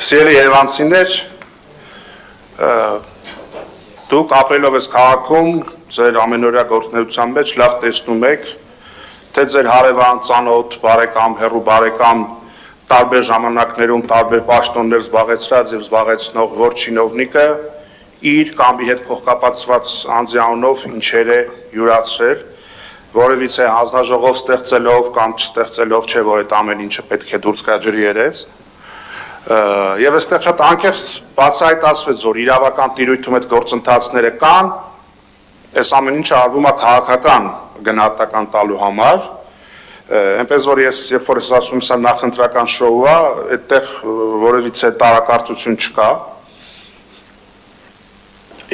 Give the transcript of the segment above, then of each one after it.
Սիրելի երևանցիներ, դուք ապրելով ես քաղաքում, ձեր ամենօրյա գործունեության մեջ լավ տեսնում եք, թե ձեր հարևան, ծանոթ, բարեկամ, հեռու բարեկամ տարբեր ժամանակներում տարբեր պաշտոններ զբաղեցրած եւ զբաղեցնող որ չինովնիկը իր կամ իր հետ փոխկապակցված անձի անունով ինչեր է յուրացրել, որևիցե հանձնաժողով ստեղծելով կամ չստեղծելով, չէ որ այդ ամեն ինչը պետք է դուրս գա ջրի երես։ Եվ այստեղ շատ անկեղծ բացահայտացվեց, որ իրավական տիրույթում այդ գործընթացները կան, այս ամեն ինչը արվում է քաղաքական գնահատական տալու համար, այնպես որ ես երբ որ ես ասում եմ սա նախընտրական շոու է, այդտեղ որևիցե տարակարծություն չկա։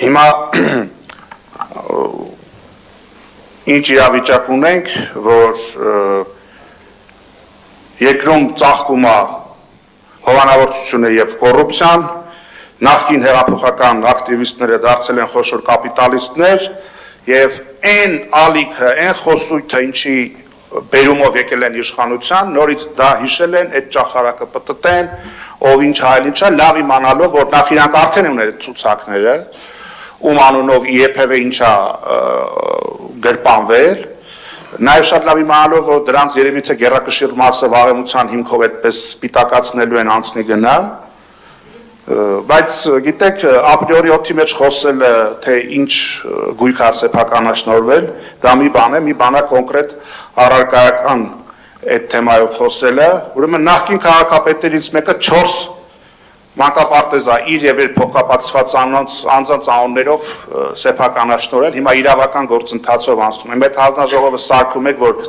Հիմա ինչ իրավիճակ ունենք, որ երկրում ծաղկում է հովանավորչությունը եւ կոռուպցիան, նախկին հեղափոխական ակտիվիստները դարձել են խոշոր կապիտալիստներ եւ այն ալիքը, այն խոսույթը, ինչի բերումով եկել են իշխանության, նորից դա հիշել են, այդ ճախարակը պտտեն, ով ինչ հայել ինչա, լավ իմանալով, որ նախ իրանք արդեն ունեն այդ ցուցակները, ում անունով իեպև ինչա գրպանվել, նաև շատ լավ իմանալով, որ դրանց երևի թե գերակշիռ մասը վաղեմության հիմքով այդպես սպիտակացնելու են անցնի գնա, բայց գիտեք, ապրիորի օդի մեջ խոսելը, թե ինչ գույք է սեփականաշնորհվել, դա մի բան է, մի բան է կոնկրետ առարկայական այդ թեմայով խոսելը, ուրեմն նախկին քաղաքապետերից մեկը 4 մանկապարտեզ է իր եւ իր փոխկապակցված անձանց անուններով սեփականաշնորհել, հիմա իրավական գործընթացով անցնում եմ, այդ հանձնաժողովը սարքում եք, որ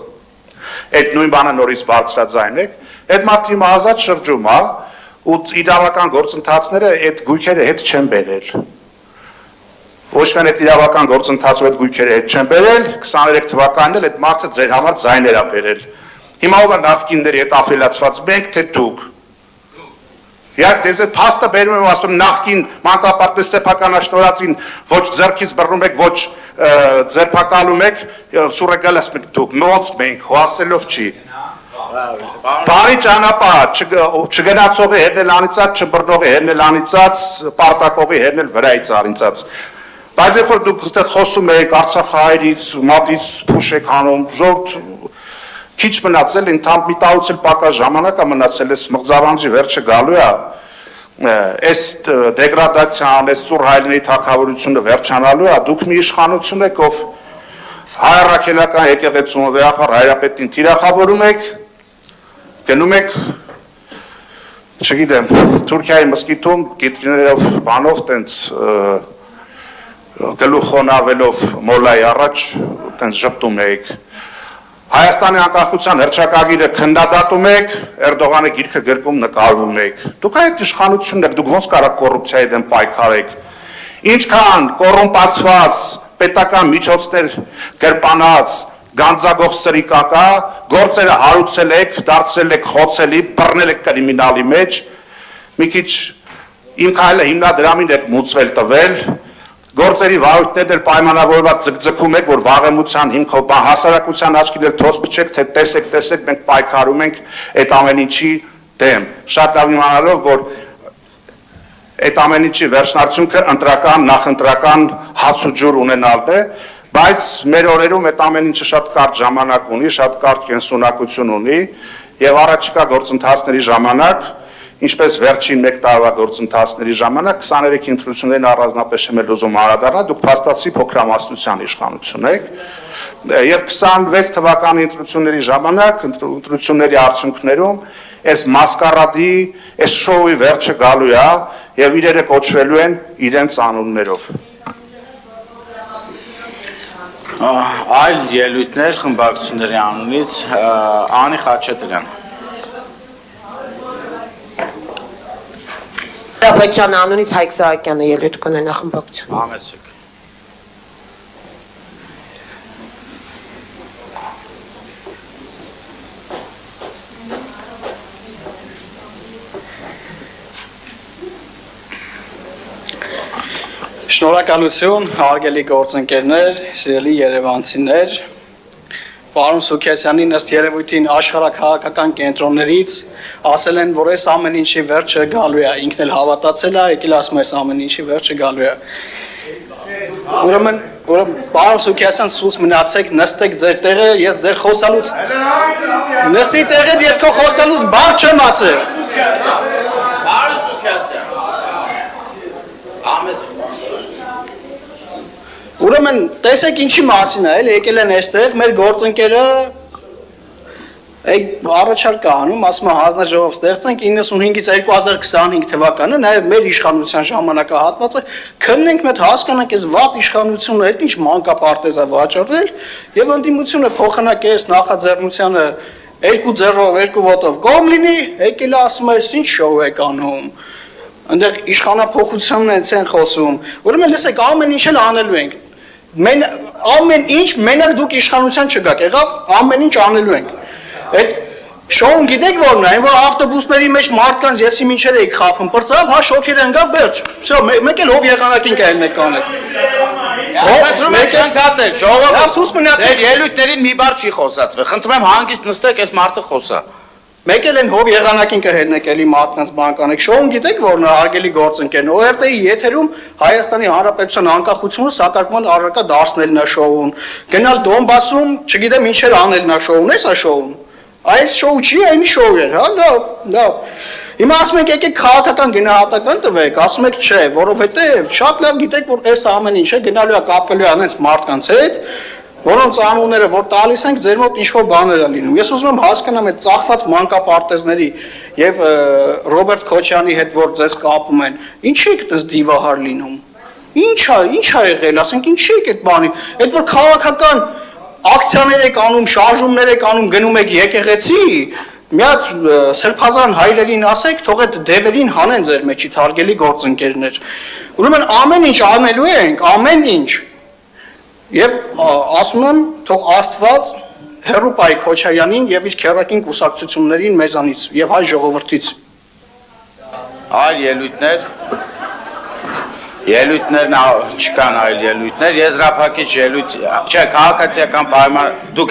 այդ նույն բանը նորից բարձրաձայնեք, այդ մարդի հիմա ազատ շրջում է, ու իրավական գործընթացները այդ գույքերը հետ չեն բերել։ Ոչ միայն այդ իրավական գործընթացով այդ գույքերը հետ չեն բերել, 23 թվականին էլ այդ մարդը ձեր համար ձայներ է բերել։ Հիմա ով է նախկինների հետ աֆիլացված, մենք թե դուք։ Եվ դες այդ փաստը բերում եմ ասում նախկին մանկապարտեզ սեփականաշնորհածին ոչ ձեռքից բռնում եք, ոչ ձերբակալում եք, շուրեկալ ասում եք դուք, ոնց մենք հոսելով չի։ Բարի ճանապարհ, չգնացողի հերնել անիծած, չբռնողի հերնել անիծած, պարտակողի հերնել վրայից արինծած։ Բայց երբ որ դուք խոսում եք Արցախահայերից, մատից փուշ եք անում, ժողովուրդ քիչ մնացել, ընդհանուր մի տարուց էլ պակաս ժամանակ է մնացել, այս մղձավանջի վերջը գալու է, այս դեգրադացիան, այս ծուռ հայրենի թագավորությունը վերջանալու է, դուք մի իշխանություն եք, ով հայրաքելական եկեղեցում վեհապար հայրապետին թիրախավորում եք, գնում եք, չգիտեմ, Թուրքիայի մզկիթում գիտրիներով բանով տենց գլուխ խոնավելով մոլայի առաջ տենց ժպտում եք, Հայաստանի անկախության հռչակագիրը քննադատում եք, Էրդողանի գիրքը գրքում նկարվում եք, դուք այդ իշխանությունն եք, դուք ոնց կարող կոռուպցիայի դեմ պայքարեք, ինչքան կոռումպացված պետական միջոցներ գրպանած Գանձագող սրիկակա, գործերը հարուցել եք, դարձրել եք խոցելի, բռնել եք կրիմինալի մեջ, մի քիչ իմ քայլը հիմնադրամին եք մուծվել տվել, գործերի վարույթներն էլ պայմանավորված ձգձգում եք, որ վաղեմության հիմքով հասարակության աչքին էլ թոս փչեք, թե տեսեք, մենք պայքարում ենք այդ ամեն ինչի դեմ, շատ լավ իմանալով, որ այդ ամեն ինչի վերջնարդյունքը ընտրական, նախընտրական հաց ու ջուր ունենալն է, բայց մեր օրերում այդ ամեն ինչը շատ կարճ ժամանակ ունի, շատ կարճ կենսունակություն ունի եւ առաջիկա գործընթացների ժամանակ, ինչպես վերջին 1 տարվա գործընթացների ժամանակ 23 ընտրություններին առանձնապես եմ ուզում անդրադառնալ, դուք փաստացի փոքրամասնության իշխանություն եք եւ 26 թվականի ընտրությունների ժամանակ ընտրությունների արդյունքներում այս մասկարադի, այս շոուի վերջը գալու է եւ իրերը կոչվելու են իրենց անուններով։ Այլ ելույթներ խմբակցությունների անունից Անի Խաչատրյան։ Հանրապետության անունից Հայկ Սահակյանը ելույթ կունենա խմբակցություն։ Համեցեք։ Շնորհակալություն, հարգելի գործընկերներ, սիրելի երևանցիներ, Պարոն Սուքեսյանին ըստ երևույթին աշխարհաքաղաքական կենտրոններից ասել են, որ այս ամեն ինչի վերջը գալու է, ինքն էլ հավատացել է, եկել ասում է այս ամեն ինչի վերջը գալու է։ Ուրեմն պարոն Սուքեսյան սուս մնացեք, նստեք ձեր տեղը, ես ձեր խոսալուց նստի տեղդ ես քո խոսալուց բառ չեմ ասել։ Պարոն Սուքեսյան։ Ամեն Ուրեմն տեսեք ինչի մասին է, եկել են այստեղ մեր գործընկերը առաջարկ անում, ասում է հանձնաժողով ստեղծենք 95-ից 2025 թվականը, նաև մեր իշխանության ժամանակահատվածը քննենք մեկ հասկանանք այս վատ իշխանությունը, այդ ինչ մանկապարտեզ է վաճառել եւ ընդդիմությունը փոխանակես նախաձեռնությանը 2 ձեռով 2 ոտով կողմ լինի, եկել է ասում է ինչ շոու եք անում։ Այնտեղ իշխանափոխությունն են խոսում։ Ուրեմն լսեք, ամեն ինչ էլ անելու ենք։ Ամեն ինչ մենակ դուք իշխանության չգաք, եղավ ամեն ինչ անելու ենք։ Այդ շոուն գիտեք որն է, այն որ ավտոբուսների մեջ մարդկանց եսի մինչեր էիք խափում, բրծավ, հա շոքերը ընկավ, վերջ։ Всё, մեկ էլ հով եղանակին կայել մեկ կանեք։ Խնդրում եմ չընդհատել, Սուս ժողովուրդ։ Ձեր ելույթներին մի բառ չի խոսացվել։ Խնդրում եմ հանգիստ նստեք, այս մարդը խոսա։ Մեկ էլ են հով եղանակին կհելնեք էլի մարդկանց բան կանեք։ Շոուն գիտեք որն է հարգելի գործընկերն, ORT-ի եթերում Հայաստանի Հանրապետության անկախությունը սակարկման առարկա դարձնելն է շոուն։ Գնալ Դոնբասում, չգիտեմ ինչեր անելն է շոուն, էս է շոուն։ Այս շոու չի, այնի շոու էր, հա, լավ։ Հիմա ասում եք եկեք քաղաքական գնահատական տվեք, ասում եք չէ, որովհետև շատ լավ գիտեք որ այս ամեն ինչը գնալու է կապվելու է անենց մարդկանց հետ, որոնց անունները որ տալիս ենք ձեր մոտ ինչ-որ բաներ են լինում։ Ես ուզում եմ հասկանամ այդ ծախված մանկապարտեզների եւ Ռոբերտ Քոչյանի հետ որ ձեզ կապում են, ինչի եք դες դիվահար լինում։ Ինչ է եղել, ասենք ինչի եք այդ բանի։ Այդ որ քաղաքական ակցիաներ եք անում, շարժումներ եք անում, գնում եք եկեղեցի, մի հատ սրբազան հայրերին ասեք, թող այդ դևերին հանեն ձեր մեջից հարգելի գործընկերներ։ Ուրեմն ամեն ինչ անելու ենք, ամեն ինչ։ Եվ ասում եմ, թող Աստված հեռու պահի Քոչարյանին եւ իր քերակին կուսակցություններին մեզանից եւ հայ ժողովրդից։ Այլ ելույթներն չկան այլ ելույթներ, եզրափակիչ ելույթ, չէ, քաղաքացիական պայման, դուք